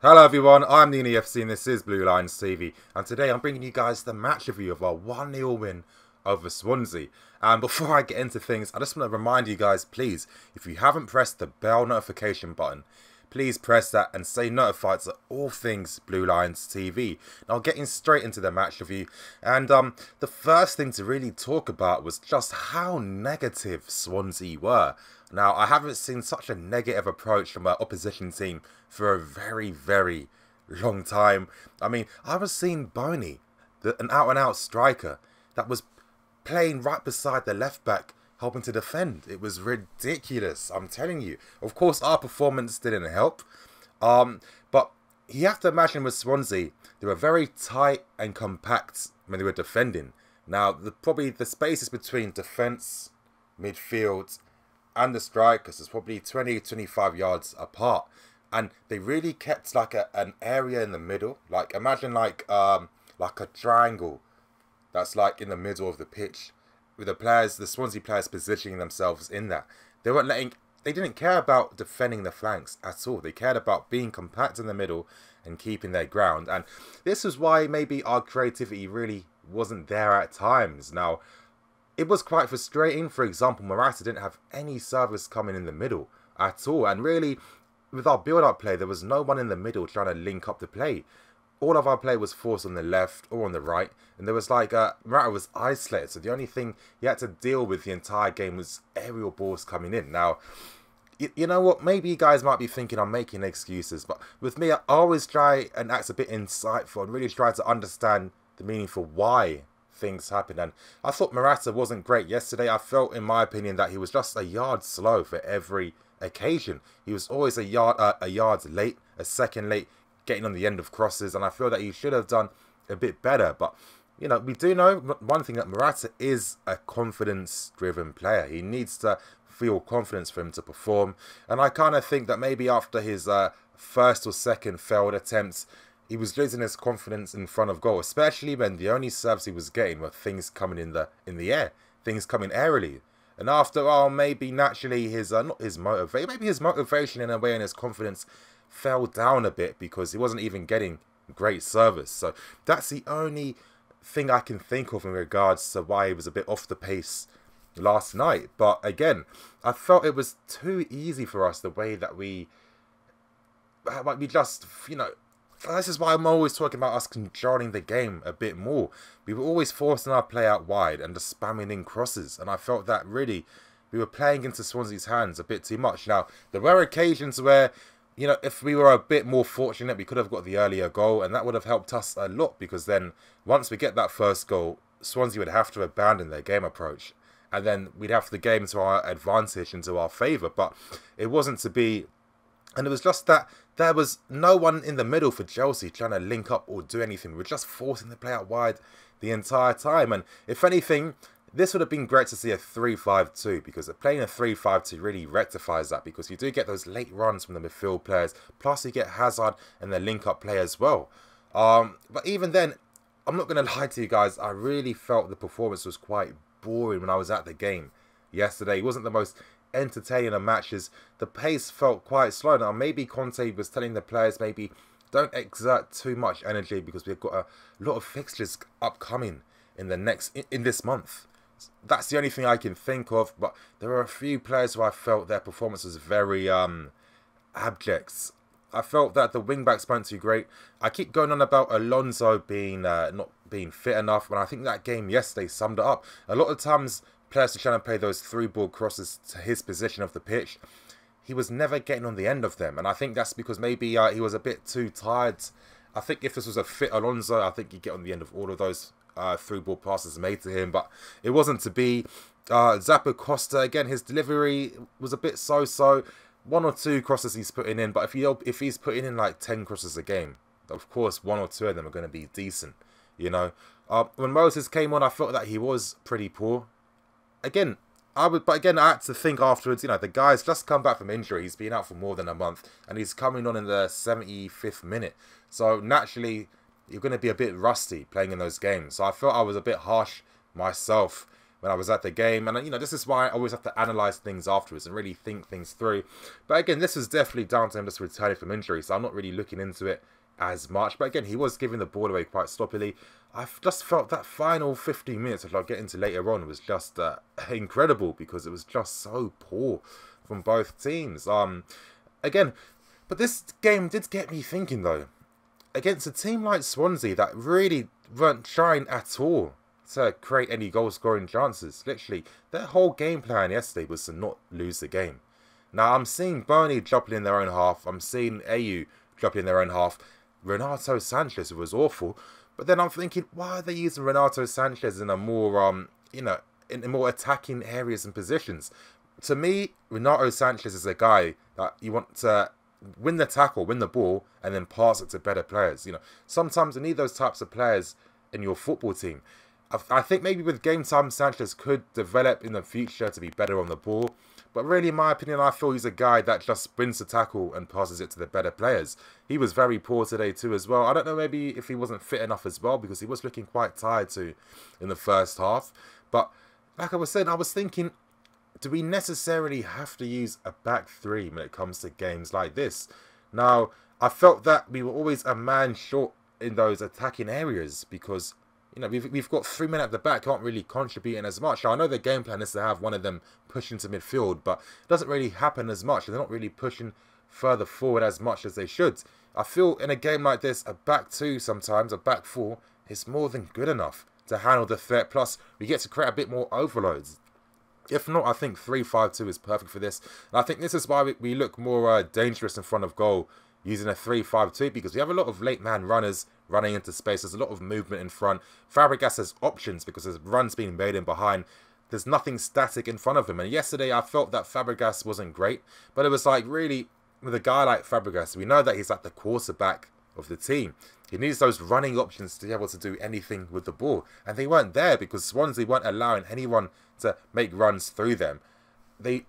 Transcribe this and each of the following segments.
Hello everyone, I'm the EFC and this is Blue Lions TV, and today I'm bringing you guys the match review of our 1-0 win over Swansea. And before I get into things, I just want to remind you guys, please, if you haven't pressed the bell notification button, please press that and stay notified to all things Blue Lions TV. Now getting straight into the match review, and the first thing to really talk about was just how negative Swansea were. Now, I haven't seen such a negative approach from our opposition team for a very long time. I mean, I was seeing Boney, an out-and-out striker, that was playing right beside the left-back, helping to defend. It was ridiculous, I'm telling you. Of course, our performance didn't help. But you have to imagine with Swansea, they were very tight and compact when they were defending. Now, probably the spaces between defence, midfield, and the strikers is probably 20-25 yards apart, and they really kept like an area in the middle. Like imagine like a triangle that's like in the middle of the pitch, with the Swansea players positioning themselves in that. They didn't care about defending the flanks at all. They cared about being compact in the middle and keeping their ground, and this is why maybe our creativity really wasn't there at times. Now, it was quite frustrating. For example, Morata didn't have any service coming in the middle at all. And really, with our build-up play, there was no one in the middle trying to link up the play. All of our play was forced on the left or on the right. And there was like, Morata was isolated. So the only thing he had to deal with the entire game was aerial balls coming in. Now, you know what? Maybe you guys might be thinking I'm making excuses. But with me, I always try and act a bit insightful and really try to understand the meaning for why things happen. And I thought Morata wasn't great yesterday. I felt, in my opinion, that he was just a yard slow for every occasion. He was always a yard late, a second late, getting on the end of crosses, and I feel that he should have done a bit better. But you know, we do know one thing, that Morata is a confidence-driven player. He needs to feel confidence for him to perform, and I kind of think that maybe after his first or second failed attempts, he was losing his confidence in front of goal, especially when the only serves he was getting were things coming in the air, things coming aerially. And after a while, maybe naturally his motivation in a way and his confidence fell down a bit because he wasn't even getting great service. So that's the only thing I can think of in regards to why he was a bit off the pace last night. But again, I felt it was too easy for us, the way that we just, you know, this is why I'm always talking about us controlling the game a bit more. We were always forcing our play out wide and just spamming in crosses. And I felt that really we were playing into Swansea's hands a bit too much. Now, there were occasions where, you know, if we were a bit more fortunate, we could have got the earlier goal. And that would have helped us a lot, because then once we get that first goal, Swansea would have to abandon their game approach. And then we'd have the game to our advantage and to our favour. But it wasn't to be. And it was just that there was no one in the middle for Chelsea trying to link up or do anything. We were just forcing the play out wide the entire time. And if anything, this would have been great to see a 3-5-2, because playing a 3-5-2 really rectifies that, because you do get those late runs from the midfield players. Plus you get Hazard and the link-up play as well. But even then, I'm not going to lie to you guys, I really felt the performance was quite boring when I was at the game yesterday. It wasn't the most entertaining of matches. The pace felt quite slow. Now maybe Conte was telling the players, maybe don't exert too much energy, because we've got a lot of fixtures upcoming in this month. That's the only thing I can think of. But there are a few players who I felt their performance was very abject. I felt that the wing backs weren't too great. I keep going on about Alonso being not being fit enough, when I think that game yesterday summed it up. A lot of times players are trying to play those through ball crosses to his position of the pitch. He was never getting on the end of them, and I think that's because maybe he was a bit too tired. I think if this was a fit Alonso, I think he'd get on the end of all of those through ball passes made to him, but it wasn't to be. Zappa Costa, again, his delivery was a bit so-so. One or two crosses he's putting in, but if he's putting in like 10 crosses a game, of course one or two of them are going to be decent, you know. When Moses came on, I felt that he was pretty poor. Again, I had to think afterwards, you know, the guy's just come back from injury. He's been out for more than a month, and he's coming on in the 75th minute. So naturally, you're going to be a bit rusty playing in those games. So I felt I was a bit harsh myself when I was at the game. And, you know, this is why I always have to analyse things afterwards and really think things through. But again, this is definitely down to him just returning from injury, so I'm not really looking into it as much. But again, he was giving the ball away quite sloppily. I've just felt that final 15 minutes, which I'll get into later on, was just incredible, because it was just so poor from both teams. Again, but this game did get me thinking, though. Against a team like Swansea that really weren't trying at all to create any goal-scoring chances. Literally, their whole game plan yesterday was to not lose the game. Now, I'm seeing Burnley dropping in their own half. I'm seeing AU dropping in their own half. Renato Sanches was awful. But then I'm thinking, why are they using Renato Sanches in a more, you know, in more attacking areas and positions? To me, Renato Sanches is a guy that you want to win the tackle, win the ball, and then pass it to better players. You know, sometimes you need those types of players in your football team. I think maybe with game time, Sanchez could develop in the future to be better on the ball. But really, in my opinion, I feel he's a guy that just wins the tackle and passes it to the better players. He was very poor today too as well. I don't know, maybe if he wasn't fit enough as well, because he was looking quite tired too in the first half. But like I was saying, I was thinking, do we necessarily have to use a back three when it comes to games like this? Now, I felt that we were always a man short in those attacking areas, because, you know, we've got 3 men at the back, aren't really contributing as much. I know the game plan is to have one of them push into midfield, but it doesn't really happen as much. They're not really pushing further forward as much as they should. I feel in a game like this, a back two sometimes, a back four, is more than good enough to handle the threat. Plus, we get to create a bit more overloads. If not, I think 3-5-2 is perfect for this. And I think this is why we look more dangerous in front of goal using a 3-5-2, because we have a lot of late man runners running into space. There's a lot of movement in front. Fabregas has options because there's runs being made in behind. There's nothing static in front of him. And yesterday I felt that Fabregas wasn't great, but it was like, really, with a guy like Fabregas, we know that he's like the quarterback of the team. He needs those running options to be able to do anything with the ball. And they weren't there because Swansea weren't allowing anyone to make runs through them. I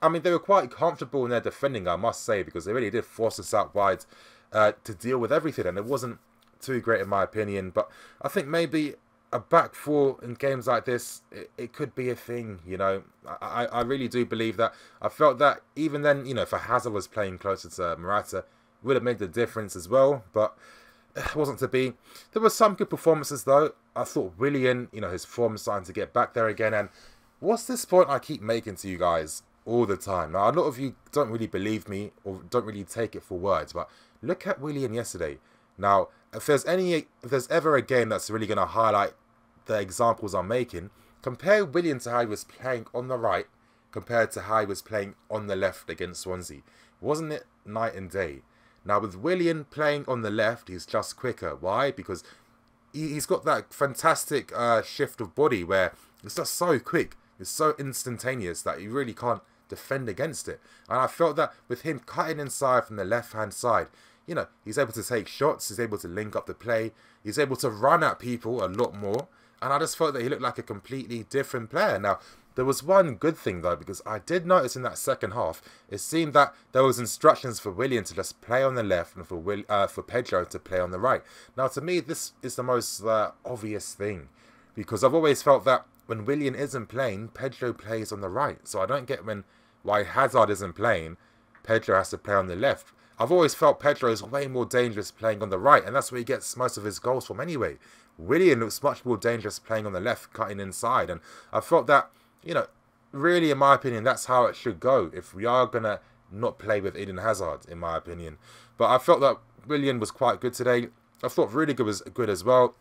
mean, they were quite comfortable in their defending, I must say, because they really did force us out wide to deal with everything. And it wasn't too great in my opinion. But I think maybe a back four in games like this, it could be a thing, you know. I really do believe that. I felt that even then, you know, if Hazard was playing closer to Morata, it would have made the difference as well. But it wasn't to be. There were some good performances though. I thought Willian, you know, his form starting to get back there again. And what's this point I keep making to you guys all the time? Now, a lot of you don't really believe me or don't really take it for words, but look at Willian yesterday. Now, if there's ever a game that's really going to highlight the examples I'm making, compare Willian to how he was playing on the right compared to how he was playing on the left against Swansea. Wasn't it night and day? Now, with Willian playing on the left, he's just quicker. Why? Because he's got that fantastic shift of body where it's just so quick. It's so instantaneous that you really can't defend against it. And I felt that with him cutting inside from the left-hand side, you know, he's able to take shots, he's able to link up the play, he's able to run at people a lot more. And I just felt that he looked like a completely different player. Now, there was one good thing though, because I did notice in that second half, it seemed that there was instructions for Willian to just play on the left and for Pedro to play on the right. Now, to me, this is the most obvious thing, because I've always felt that when Willian isn't playing, Pedro plays on the right. So I don't get why Hazard isn't playing, Pedro has to play on the left. I've always felt Pedro is way more dangerous playing on the right, and that's where he gets most of his goals from anyway. Willian looks much more dangerous playing on the left, cutting inside, and I felt that, you know, really, in my opinion, that's how it should go if we are going to not play with Eden Hazard, in my opinion. But I felt that Willian was quite good today. I thought Rudiger was good as well.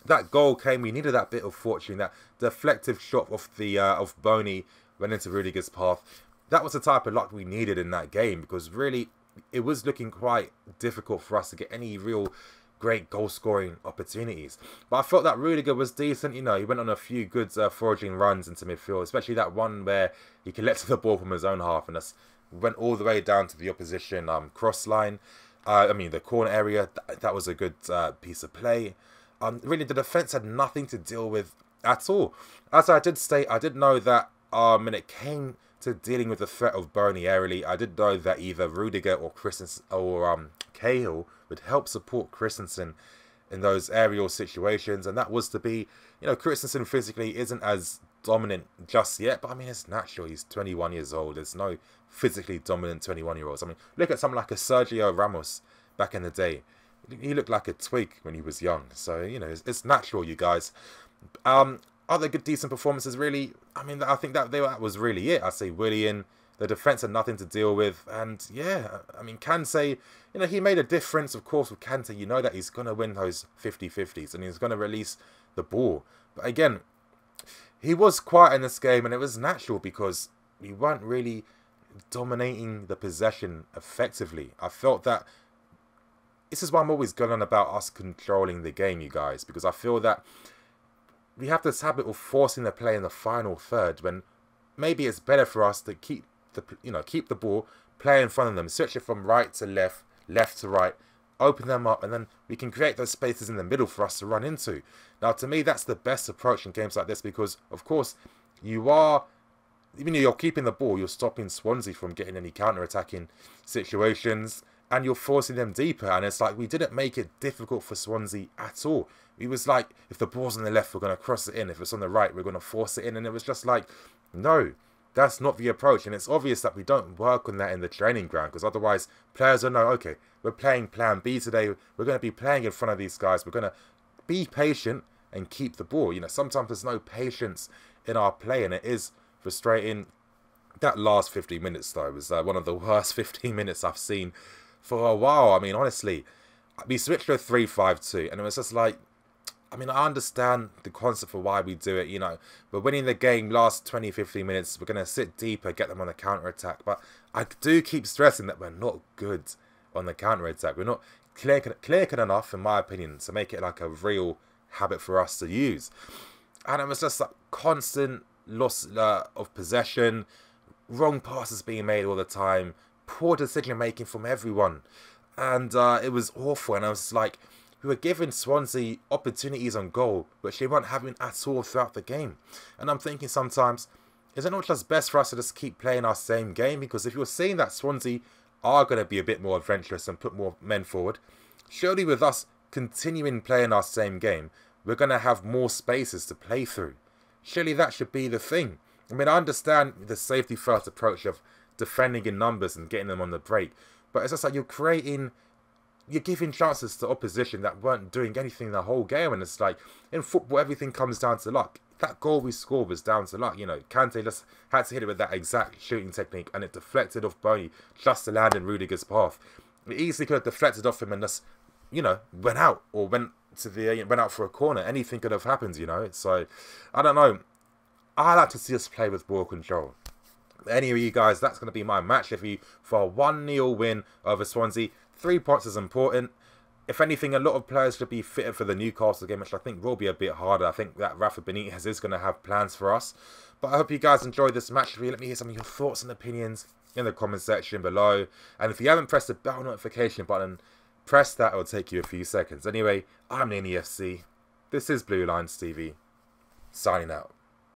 That goal came, we needed that bit of fortune, that deflective shot off the of Boney went into Rudiger's path. That was the type of luck we needed in that game, because really it was looking quite difficult for us to get any real great goal-scoring opportunities. But I felt that Rudiger was decent. You know, he went on a few good foraging runs into midfield, especially that one where he collected the ball from his own half and just went all the way down to the opposition cross line. I mean, the corner area. That was a good piece of play. Really, the defence had nothing to deal with at all. As I did state, I did know that when it came to dealing with the threat of Burnley aerially, I did know that either Rudiger or Cahill would help support Christensen in those aerial situations, and that was to be, you know, Christensen physically isn't as dominant just yet, but I mean, it's natural. He's 21 years old. There's no physically dominant 21-year-olds. I mean, look at someone like a Sergio Ramos back in the day. He looked like a twig when he was young. So, you know, it's natural, you guys. Other good, decent performances, really. I mean, I think that was really it. I say Willian. The defence had nothing to deal with. And, yeah, I mean, Kante, you know, he made a difference. Of course, with Kante, you know that he's going to win those 50-50s. And he's going to release the ball. But, again, he was quiet in this game. And it was natural because we weren't really dominating the possession effectively. I felt that this is why I'm always going on about us controlling the game, you guys. Because I feel that we have this habit of forcing the play in the final third when maybe it's better for us to keep the ball, play in front of them, switch it from right to left, left to right, open them up, and then we can create those spaces in the middle for us to run into. Now, to me, that's the best approach in games like this because, of course, even though you're keeping the ball, you're stopping Swansea from getting any counter-attacking situations, and you're forcing them deeper. And it's like we didn't make it difficult for Swansea at all. It was like, if the ball's on the left, we're going to cross it in. If it's on the right, we're going to force it in. And it was just like, no, that's not the approach. And it's obvious that we don't work on that in the training ground. Because otherwise, players will know, okay, we're playing plan B today. We're going to be playing in front of these guys. We're going to be patient and keep the ball. You know, sometimes there's no patience in our play. And it is frustrating. That last 15 minutes, though, was one of the worst 15 minutes I've seen for a while. I mean, honestly, we switched to a 3-5-2. And it was just like, I mean, I understand the concept for why we do it, you know. We're winning the game last 20, 15 minutes. We're going to sit deeper, get them on the counter-attack. But I do keep stressing that we're not good on the counter-attack. We're not clear-cut enough, in my opinion, to make it like a real habit for us to use. And it was just like constant loss of possession, wrong passes being made all the time, poor decision-making from everyone. And it was awful. And I was like, we were giving Swansea opportunities on goal, which they weren't having at all throughout the game. And I'm thinking sometimes, is it not just best for us to just keep playing our same game? Because if you're seeing that Swansea are going to be a bit more adventurous and put more men forward, surely with us continuing playing our same game, we're going to have more spaces to play through. Surely that should be the thing. I mean, I understand the safety first approach of defending in numbers and getting them on the break, but it's just like you're giving chances to opposition that weren't doing anything the whole game. And it's like, in football, everything comes down to luck. That goal we scored was down to luck. You know, Kante just had to hit it with that exact shooting technique, and it deflected off Boney just to land in Rudiger's path. It easily could have deflected off him and just, you know, went out or went out for a corner. Anything could have happened, you know. So, I don't know. I like to see us play with ball control. Anyway, you guys, that's going to be my match review for a 1-0 win over Swansea. 3 points is important. If anything, a lot of players should be fitted for the Newcastle game, which I think will be a bit harder. I think that Rafa Benitez is going to have plans for us. But I hope you guys enjoyed this match review. Let me hear some of your thoughts and opinions in the comment section below. And if you haven't pressed the bell notification button, press that. It will take you a few seconds. Anyway, I'm Willian FC. This is Blue Lines TV. Signing out.